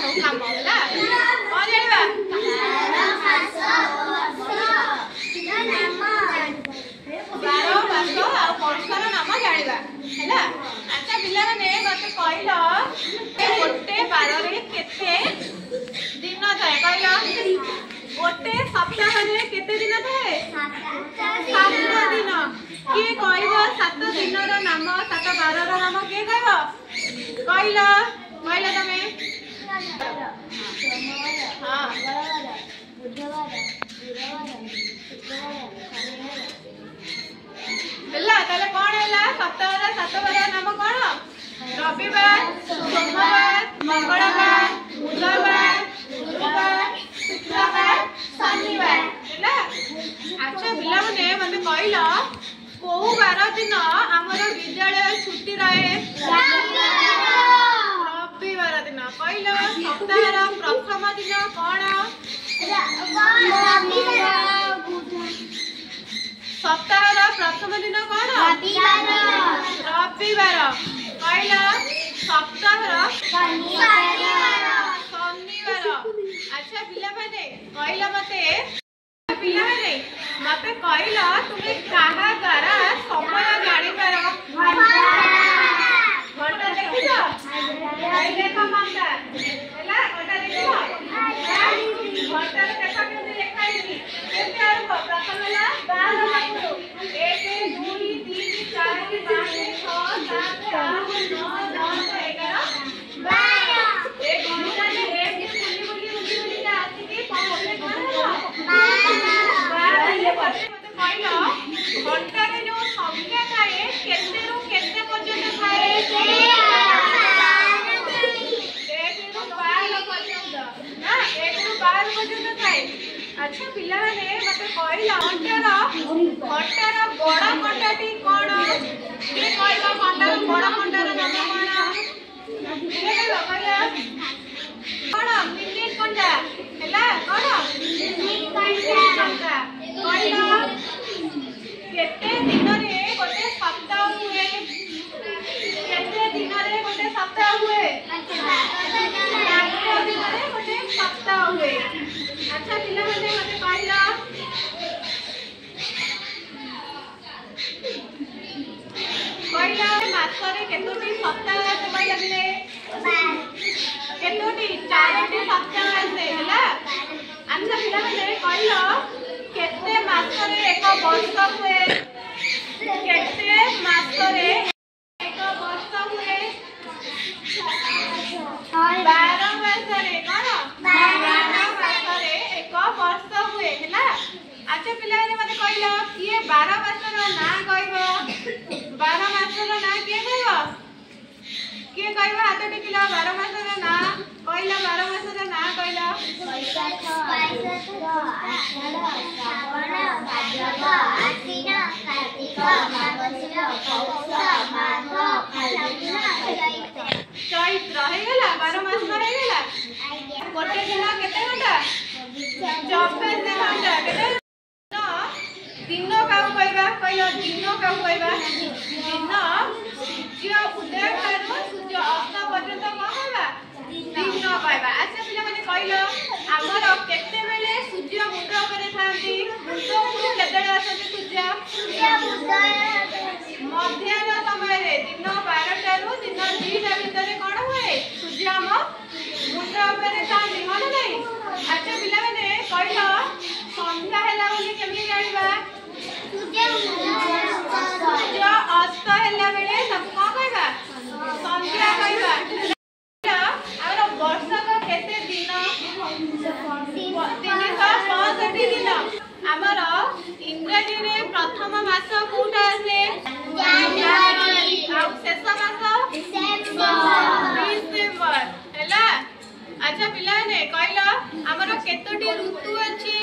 सब काम होला कौन जानिबा बारो मास आ वर्षर नाम जानिबा हैला। अच्छा पिला माने मते कहलो गोटे बारो रे केते दिन थाए कहलो गोटे सप्ताह रे केते दिन थाए 7 दिन किए कहबो 7 दिन रो नाम 7 बारो रो नाम के कहबो कहलो कहलो तमे हां बुधवार हेला ताले कोन हेला सप्ताह रे 7 बार नाम कोन रविवार सोमवार मंगलवार बुधवार गुरुवार शुक्रवार शनिवार हेला। अच्छा पिला माने मते कहलो को बार दिन हमर विद्यालय छुट्टी रहे रविवार दिन कहलो सप्ताह रो प्रथम दिन कोन सप्ताह रो प्रथम दिन कोन रविवार कहलो सप्ताह रो शनिवार। अच्छा पिला माने कहलो मते पिला माने मते कहलो तुमे काहा द्वारा समय जानि पारो घंटा देखियो देखो मानता हैला घंटा देखियो घंटा रे देखो केते लेखाइनी केते आरो प्रथम होला 12 माइक्रो 1 2 3 4 5 6 7 8 9 10 11 12 एक घंटा रे एक बुली का आसी के पहुंचे कोन होला 12 ये मते कहलो घंटा रे जो संख्या थाए केते रो केते पर्यंत थाए अच्छा पिला ने मते कहला घंटार बड़ घंटाटी कोन के कहलो घंटार बड़ घंटार नाम कोन के कहलो कहला कोन मिनिट घंटा हैला कोन मिनिट घंटा कहलो केते दिन रे गोटे सप्ताह हुए केते दिन रे गोटे सप्ताह हुए 5 दिन रे गोटे सप्ताह हुए। अच्छा पिला माने मते कहला कहला मास रे केतोटी सप्ताह आसे कहले केतोटी 4टी सप्ताह आसे हैला। अच्छा पिला माने कहला केते मास रे एक वर्ष हुए केते मास रे एक वर्ष हुए 12 मास रे कोन 12 मास रे एक वर्ष हुए हैला। अच्छा पिला ने मते कहलो किए 12 मास रो ना कहबो 12 मास रो ना के कहबो के कहबो हाथ टिकला 12 मास रो ना कहलो 12 मास रो ना कहलो वैशाख आषाढ़ श्रावण भाद्रव आश्विन कार्तिक मार्गशीर पौष माघ फाल्गुन चैत्र हे गेला 12 मास हे गेला गोटे दिन केते घंटा 24 घंटा केते दिन का कहबा कहलो दिन का कहबा दिन सूर्य उदय करू सूर्य अस्त पर्यंत कहबा दिन कहबा। अच्छा पिला माने कहलो हमर केते बेले सूर्य मुंड करे थांती मुंड को केते आसते सूर्य मध्याह्न समय रे दिन 12 रू दिन 2टा भीतर कोन हुए सूर्य हम मुंड करे थांती होले नहीं। अच्छा पिला माने कहलो संध्या हैला बोली केमि जानिबा सूर्य अस्त हैला बेले सब को कहबा संध्या कहबा। आरो वर्ष का केते दिन 365 दिन हमर इंग्रजी रे प्रथम मास कोटा आसे जनवरी आ शेष मास डिसेंबर हैला। अच्छा पिला ने कहलो हमर केतोटी ऋतु अछि